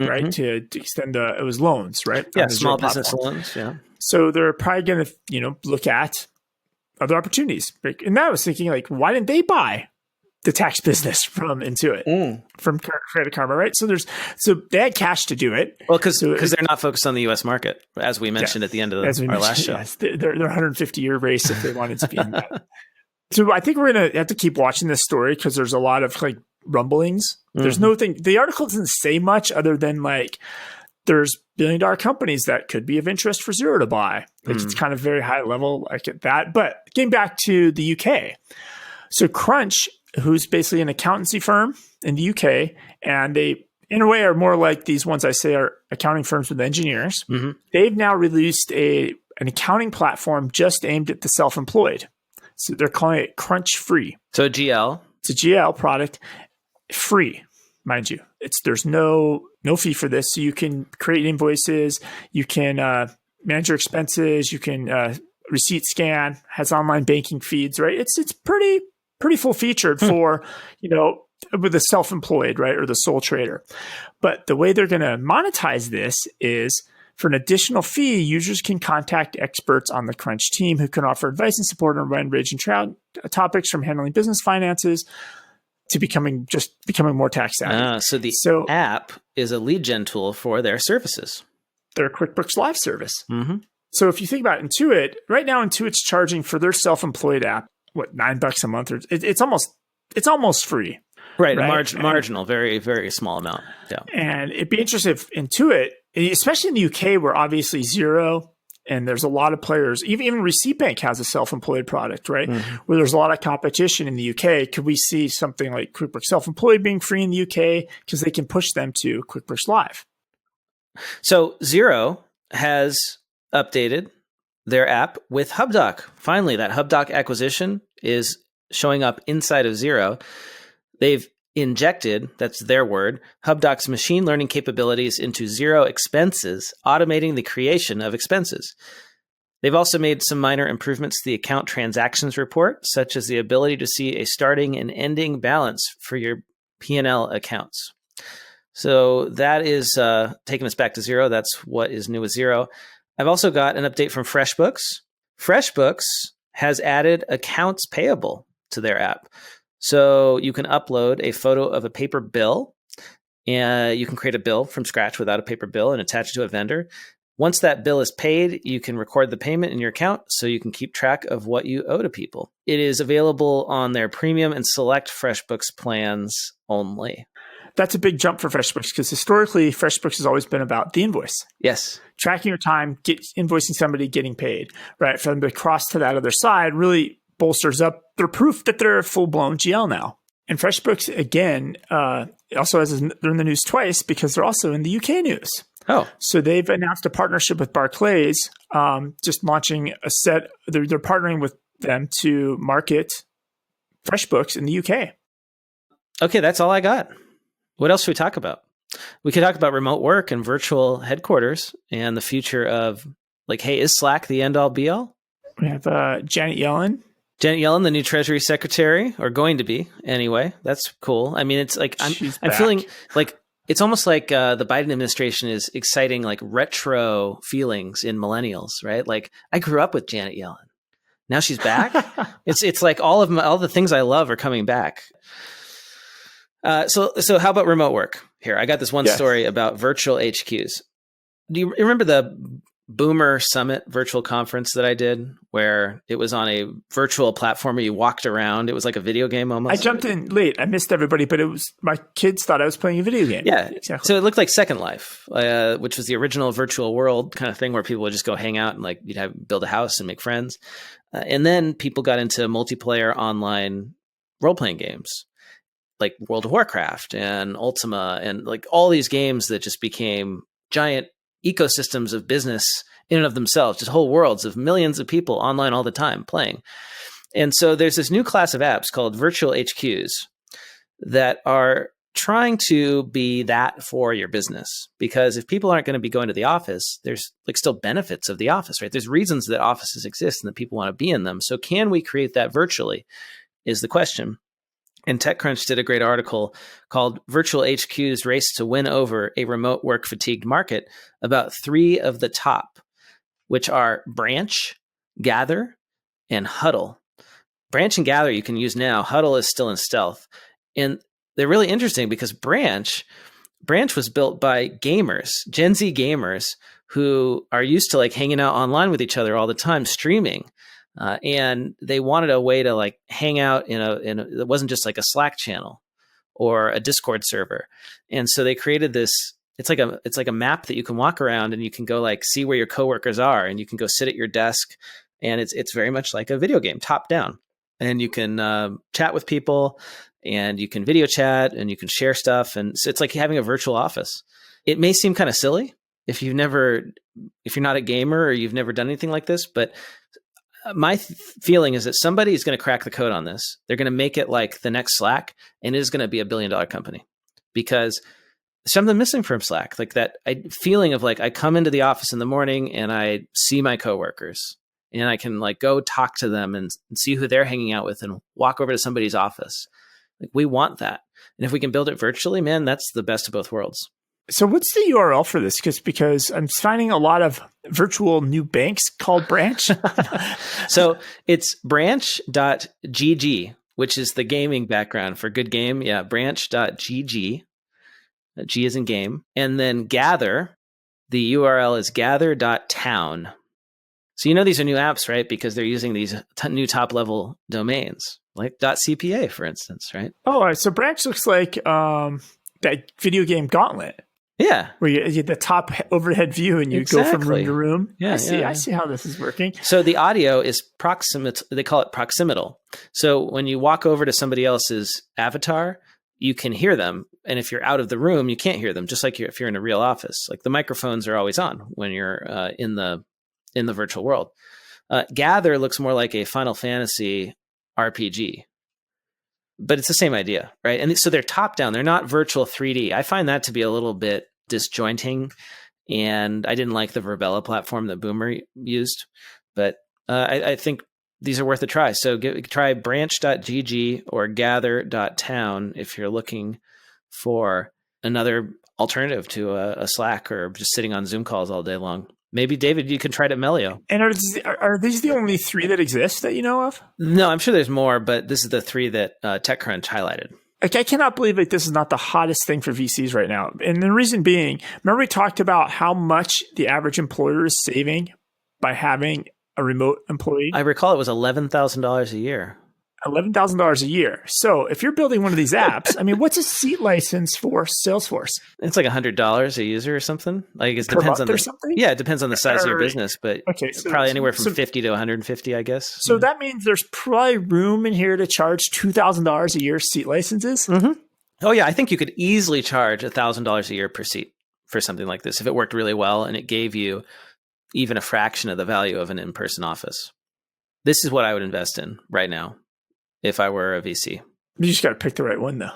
right? To extend it was loans, right? Yeah, small business loans, yeah. So they're probably going to, look at other opportunities. And I was thinking, why didn't they buy the tax business from Intuit, from Credit Karma, right? So they had cash to do it. Well, because they're not focused on the U.S. market, as we mentioned at the end of our last show. Yes, they're 150-year race if they wanted to be in that. So I think we're going to have to keep watching this story because there's a lot of rumblings. There's no thing. The article doesn't say much other than like there's billion-dollar companies that could be of interest for Xero to buy. Like it's kind of very high level, like at that. But getting back to the UK, so Crunch, who's basically an accountancy firm in the UK, and they, in a way, are more like these ones I say are accounting firms with engineers. They've now released an accounting platform just aimed at the self-employed. So they're calling it Crunch Free. So a GL. It's a GL product, free, mind you. There's no fee for this. So you can create invoices, you can manage your expenses, you can receipt scan, has online banking feeds, right? It's pretty full featured for, with the self-employed, right? Or the sole trader. But the way they're going to monetize this is for an additional fee, users can contact experts on the Crunch team who can offer advice and support on wide ranging topics from handling business finances to becoming more tax savvy. So the app is a lead gen tool for their services. Their QuickBooks Live service. So if you think about Intuit, right now Intuit's charging for their self-employed app, what, $9 a month? Or it's almost free. Right? Marginal, very, very small amount. Yeah. And it'd be interesting if Intuit, especially in the UK, where obviously Xero and there's a lot of players, even Receipt Bank has a self-employed product, right? Where there's a lot of competition in the UK. Could we see something like QuickBooks Self-Employed being free in the UK because they can push them to QuickBooks Live? So Xero has updated their app with HubDoc. Finally, that HubDoc acquisition is showing up inside of Xero. They've injected, that's their word, HubDoc's machine learning capabilities into Xero Expenses, automating the creation of expenses. They've also made some minor improvements to the account transactions report, such as the ability to see a starting and ending balance for your P&L accounts. So that is taking us back to Xero. That's what is new with Xero. I've also got an update from Freshbooks. Freshbooks has added accounts payable to their app. So you can upload a photo of a paper bill, and you can create a bill from scratch without a paper bill and attach it to a vendor. Once that bill is paid, you can record the payment in your account so you can keep track of what you owe to people. It is available on their premium and select FreshBooks plans only. That's a big jump for FreshBooks because historically, FreshBooks has always been about the invoice. Yes. Tracking your time, invoicing somebody, getting paid, right? For them to cross to that other side really bolsters up their proof that they're a full-blown GL now. And FreshBooks, again, also they're in the news twice because they're also in the UK news. Oh. So they've announced a partnership with Barclays, just launching a set. They're partnering with them to market FreshBooks in the UK. Okay, that's all I got. What else should we talk about? We could talk about remote work and virtual headquarters and the future of, like, hey, is Slack the end-all be-all? We have Janet Yellen. Janet Yellen, the new Treasury Secretary, or going to be anyway. That's cool. I mean, it's like I'm feeling like it's almost like the Biden administration is exciting like retro feelings in millennials, right? Like I grew up with Janet Yellen. Now she's back. It's like all the things I love are coming back. So how about remote work? Here, I got this one story about virtual HQs. Do you remember the Boomer Summit virtual conference that I did where it was on a virtual platform where you walked around? It was like a video game almost. I jumped in late. I missed everybody, but it was my kids thought I was playing a video game. Yeah, exactly. So it looked like Second Life, which was the original virtual world kind of thing where people would just go hang out and like build a house and make friends. And then people got into multiplayer online role-playing games like World of Warcraft and Ultima and like all these games that just became giant ecosystems of business in and of themselves, just whole worlds of millions of people online all the time playing. And so there's this new class of apps called virtual HQs that are trying to be that for your business. Because if people aren't going to be going to the office, there's like still benefits of the office, right? There's reasons that offices exist and that people want to be in them. So can we create that virtually is the question. And TechCrunch did a great article called Virtual HQs Race to Win Over a Remote Work Fatigued Market about 3 of the top, which are Branch, Gather, and Huddle. Branch and Gather you can use now. Huddle is still in stealth. And they're really interesting because Branch was built by gamers, Gen Z gamers, who are used to like hanging out online with each other all the time, streaming. And they wanted a way to like hang out it wasn't just like a Slack channel or a Discord server. And so they created this, it's like a map that you can walk around and you can go like see where your coworkers are, and you can go sit at your desk, and it's very much like a video game, top down. And you can chat with people, and you can video chat, and you can share stuff. And so it's like having a virtual office. It may seem kind of silly if you're not a gamer or you've never done anything like this, but my feeling is that somebody is going to crack the code on this. They're going to make it like the next Slack, and it is going to be $1 billion company, because something missing from Slack, like that feeling of like, I come into the office in the morning and I see my coworkers, and I can like go talk to them and see who they're hanging out with and walk over to somebody's office. Like, we want that. And if we can build it virtually, man, that's the best of both worlds. So what's the URL for this? Because I'm finding a lot of virtual new banks called Branch. So it's branch.gg, which is the gaming background for good game. Yeah, branch.gg. G is in game. And then Gather, the URL is gather.town. So you know these are new apps, right? Because they're using these new top-level domains, like .cpa, for instance, right? Oh, so Branch looks like that video game Gauntlet. Yeah. Where you get the top overhead view and you go from room to room. Yeah, I see how this is working. So the audio is proximate. They call it proximal. So when you walk over to somebody else's avatar, you can hear them. And if you're out of the room, you can't hear them, just like if you're in a real office. Like the microphones are always on when you're in the virtual world. Gather looks more like a Final Fantasy RPG. But it's the same idea, right? And so they're top down. They're not virtual 3D. I find that to be a little bit disjointing. And I didn't like the Verbella platform that Boomer used. But I think these are worth a try. So try branch.gg or gather.town if you're looking for another alternative to a Slack or just sitting on Zoom calls all day long. Maybe, David, you can try it at Melio. And are these the only 3 that exist that you know of? No, I'm sure there's more, but this is the 3 that TechCrunch highlighted. Like, I cannot believe that this is not the hottest thing for VCs right now. And the reason being, remember we talked about how much the average employer is saving by having a remote employee? I recall it was $11,000 a year. $11,000 a year. So if you're building one of these apps, I mean, what's a seat license for Salesforce? It's like $100 a user or something. Like it Per depends on month or something? Yeah, it depends on the size of your business, but so probably anywhere from 50 to 150, I guess. So that means there's probably room in here to charge $2,000 a year seat licenses. Mm-hmm. Oh yeah, I think you could easily charge $1,000 a year per seat for something like this if it worked really well and it gave you even a fraction of the value of an in-person office. This is what I would invest in right now if I were a VC. You just got to pick the right one, though.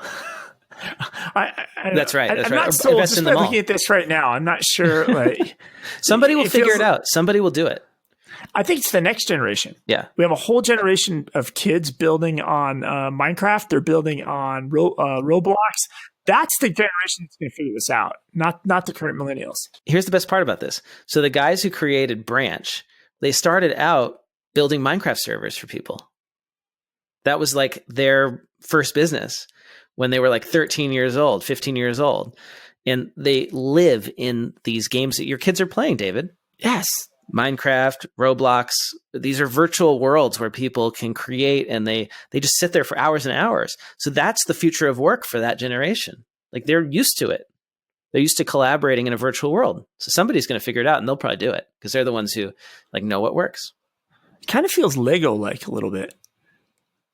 That's right. I'm not sold just by looking at this right now. I'm not sure. Like somebody will figure it out. Somebody will do it. I think it's the next generation. Yeah. We have a whole generation of kids building on Minecraft. They're building on Roblox. That's the generation that's going to figure this out, not the current millennials. Here's the best part about this. So the guys who created Branch, they started out building Minecraft servers for people. That was like their first business when they were like 13 years old, 15 years old. And they live in these games that your kids are playing, David. Yes. Minecraft, Roblox, these are virtual worlds where people can create and they just sit there for hours and hours. So that's the future of work for that generation. Like they're used to it. They're used to collaborating in a virtual world. So somebody's going to figure it out and they'll probably do it because they're the ones who like know what works. It kind of feels Lego-like a little bit.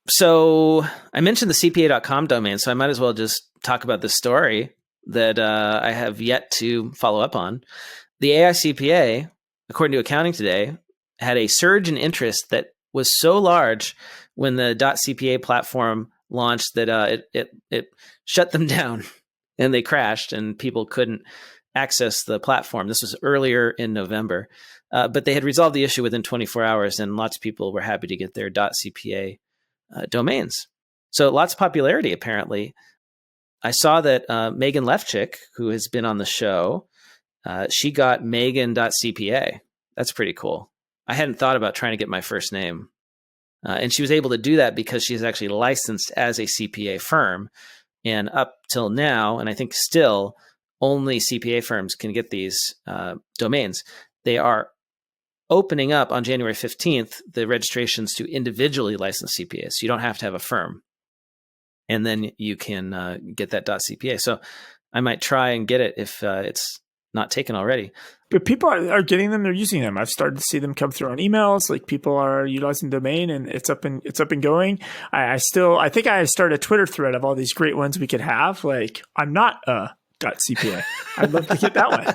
So I mentioned the CPA.com domain, so I might as well just talk about this story that I have yet to follow up on. The AI CPA, according to Accounting Today, had a surge in interest that was so large when the .cpa platform launched that it shut them down and they crashed and people couldn't access the platform. This was earlier in November, but they had resolved the issue within 24 hours and lots of people were happy to get their .cpa domains. So lots of popularity, apparently. I saw that Megan Lefchick, who has been on the show, she got Megan.cpa. That's pretty cool. I hadn't thought about trying to get my first name. And she was able to do that because she's actually licensed as a CPA firm. And up till now, and I think still, only CPA firms can get these domains. They are opening up on January 15th, the registrations to individually licensed CPAs. So you don't have to have a firm. and then you can get that .cpa. So I might try and get it if it's not taken already. But people are getting them. They're using them. I've started to see them come through on emails. Like people are utilizing the domain, and it's up and going. I think I started a Twitter thread of all these great ones we could have. Like I'm not a .cpa. I'd love to get that one.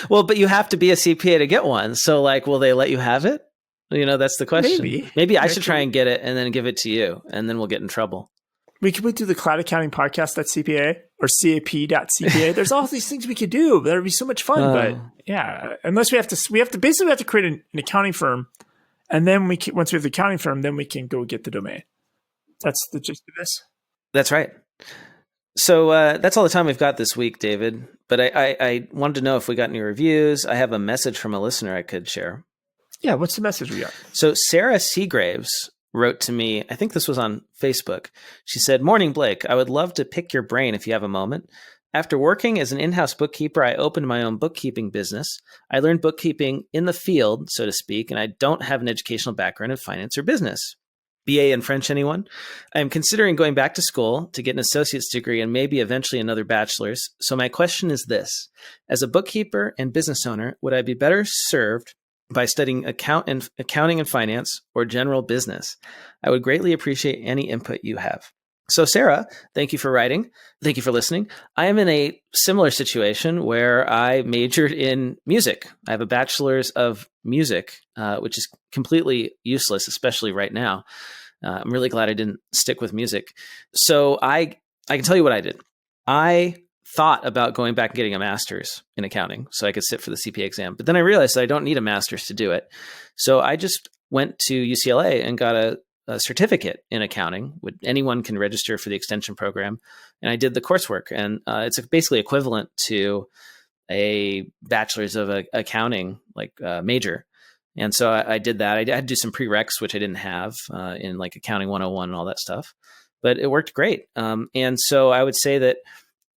Well, but you have to be a CPA to get one. So like, will they let you have it? That's the question. Maybe I should try and get it and then give it to you, and then we'll get in trouble. We could do the cloud accounting podcast.cpa or cap.cpa. There's all these things we could do. That would be so much fun. But yeah, unless we have to create an accounting firm. And then once we have the accounting firm, then we can go get the domain. That's the gist of this. That's right. So that's all the time we've got this week, David. But I wanted to know if we got any reviews. I have a message from a listener I could share. Yeah, what's the message we got? So Sarah Seagraves wrote to me, I think this was on Facebook. She said, "Morning, Blake. I would love to pick your brain if you have a moment. After working as an in-house bookkeeper, I opened my own bookkeeping business. I learned bookkeeping in the field, so to speak, and I don't have an educational background in finance or business. BA in French, anyone? I am considering going back to school to get an associate's degree and maybe eventually another bachelor's. So my question is this. As a bookkeeper and business owner, would I be better served by studying accounting and finance or general business? I would greatly appreciate any input you have." So Sarah, thank you for writing. Thank you for listening. I am in a similar situation where I majored in music. I have a bachelor's of music, which is completely useless, especially right now. I'm really glad I didn't stick with music. So I can tell you what I did. I thought about going back and getting a master's in accounting so I could sit for the CPA exam. But then I realized that I don't need a master's to do it. So I just went to UCLA and got a certificate in accounting. Anyone can register for the extension program. And I did the coursework. And it's basically equivalent to a bachelor's of accounting major. And so I did that. I had to do some prereqs, which I didn't have in like accounting 101 and all that stuff. But it worked great. And so I would say that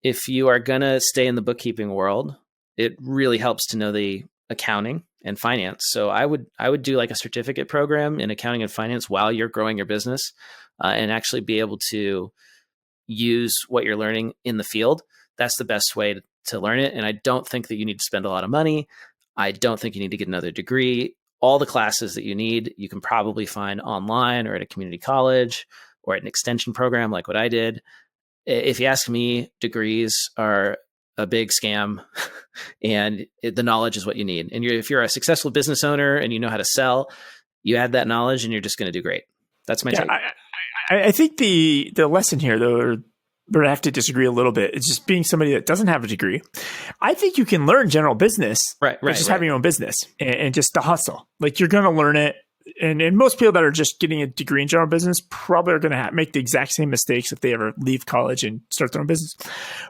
if you are going to stay in the bookkeeping world, it really helps to know the accounting and finance. So I would do like a certificate program in accounting and finance while you're growing your business and actually be able to use what you're learning in the field. That's the best way to learn it. And I don't think that you need to spend a lot of money. I don't think you need to get another degree. All the classes that you need, you can probably find online or at a community college or at an extension program like what I did. If you ask me, degrees are a big scam and the knowledge is what you need. And if you're a successful business owner and you know how to sell, you add that knowledge and you're just going to do great. That's my take. I think the lesson here, though, where I have to disagree a little bit, is just being somebody that doesn't have a degree. I think you can learn general business, right, just having your own business and just the hustle. Like you're going to learn it. And most people that are just getting a degree in general business probably are going to make the exact same mistakes if they ever leave college and start their own business.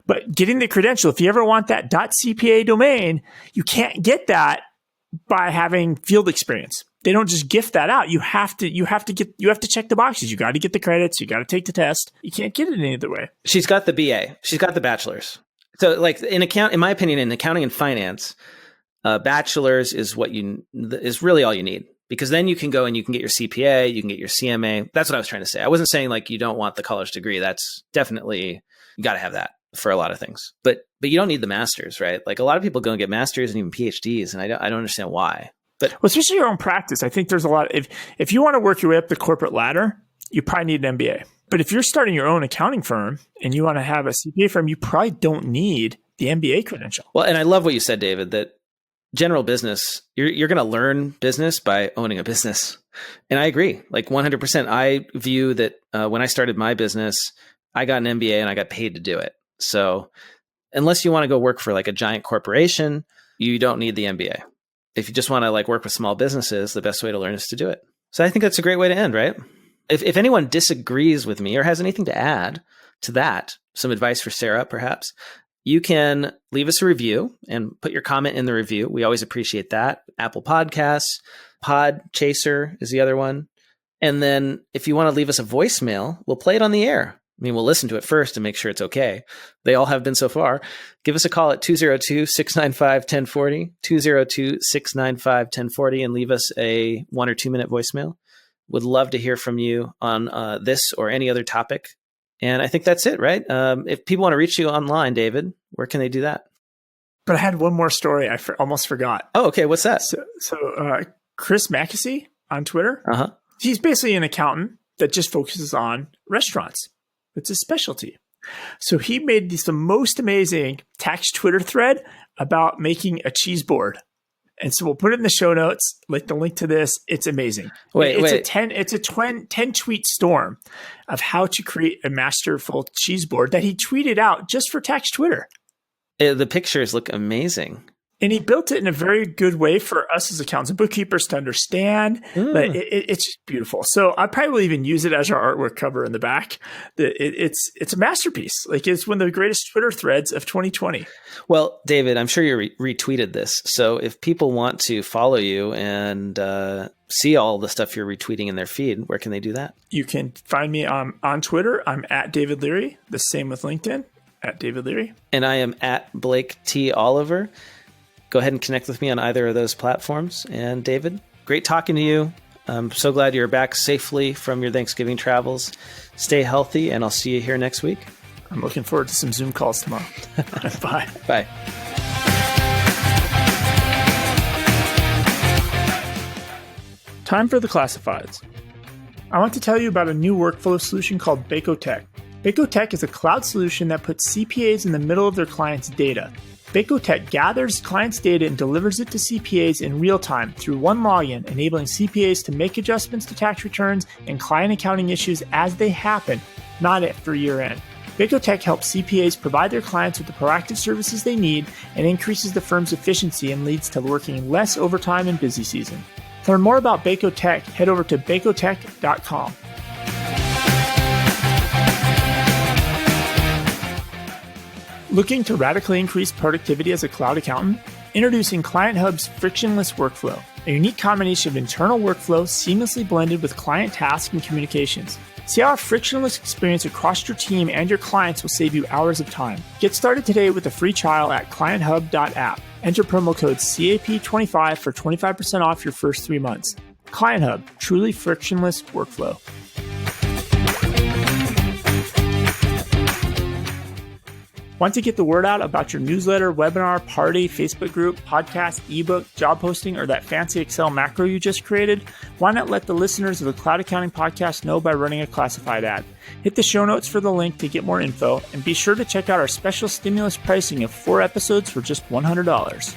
But getting the credential, if you ever want that .cpa domain, you can't get that by having field experience. They don't just gift that out. You have to check the boxes. You got to get the credits. You got to take the test. You can't get it any other way. She's got the BA. She's got the bachelor's. So like in my opinion, in accounting and finance, bachelor's is is really all you need. Because then you can go and you can get your CPA, you can get your CMA. That's what I was trying to say. I wasn't saying like you don't want the college degree. That's definitely, you got to have that for a lot of things. But you don't need the master's, right? Like a lot of people go and get masters and even PhDs, and I don't understand why. But especially your own practice, I think there's a lot. If you want to work your way up the corporate ladder, you probably need an MBA. But if you're starting your own accounting firm and you want to have a CPA firm, you probably don't need the MBA credential. Well, and I love what you said, David, that general business, you're going to learn business by owning a business. And I agree, like 100%. I view that when I started my business, I got an MBA and I got paid to do it. So unless you want to go work for like a giant corporation, you don't need the MBA. If you just want to like work with small businesses, the best way to learn is to do it. So I think that's a great way to end, right? If anyone disagrees with me or has anything to add to that, some advice for Sarah, perhaps, you can leave us a review and put your comment in the review. We always appreciate that. Apple Podcasts, Podchaser is the other one. And then if you want to leave us a voicemail, we'll play it on the air. I mean, we'll listen to it first and make sure it's okay. They all have been so far. Give us a call at 202-695-1040, 202-695-1040, and leave us a 1 or 2 minute voicemail. Would love to hear from you on this or any other topic. And I think that's it, right? If people want to reach you online, David, where can they do that? But I had one more story. I almost forgot. Oh, okay. What's that? So Chris Mackesy on Twitter, Uh-huh. he's basically an accountant that just focuses on restaurants. It's his specialty. So he made the most amazing tax Twitter thread about making a cheese board. And so we'll put it in the show notes, like the link to this. It's amazing. It's a 10 tweet storm of how to create a masterful cheese board that he tweeted out just for tax Twitter. The pictures look amazing. And he built it in a very good way for us as accountants and bookkeepers to understand. But it's just beautiful. So I probably will even use it as our artwork cover in the back. It's a masterpiece. Like, it's one of the greatest Twitter threads of 2020. Well, David, I'm sure you retweeted this. So if people want to follow you and see all the stuff you're retweeting in their feed, where can they do that? You can find me on Twitter. I'm at David Leary. The same with LinkedIn, at David Leary. And I am at Blake T. Oliver. Go ahead and connect with me on either of those platforms. And David, great talking to you. I'm so glad you're back safely from your Thanksgiving travels. Stay healthy, and I'll see you here next week. I'm looking forward to some Zoom calls tomorrow. Bye. Bye. Time for the classifieds. I want to tell you about a new workflow solution called Bacotech. Bacotech is a cloud solution that puts CPAs in the middle of their clients' data. Bacotech gathers clients' data and delivers it to CPAs in real time through one login, enabling CPAs to make adjustments to tax returns and client accounting issues as they happen, not after year end. Bacotech helps CPAs provide their clients with the proactive services they need and increases the firm's efficiency and leads to working less overtime in busy season. To learn more about Bacotech, head over to bacotech.com. Looking to radically increase productivity as a cloud accountant? Introducing Client Hub's Frictionless Workflow, a unique combination of internal workflow seamlessly blended with client tasks and communications. See how a frictionless experience across your team and your clients will save you hours of time. Get started today with a free trial at clienthub.app. Enter promo code CAP25 for 25% off your first 3 months. Client Hub, truly frictionless workflow. Want to get the word out about your newsletter, webinar, party, Facebook group, podcast, ebook, job posting, or that fancy Excel macro you just created? Why not let the listeners of the Cloud Accounting Podcast know by running a classified ad? Hit the show notes for the link to get more info, and be sure to check out our special stimulus pricing of 4 episodes for just $100.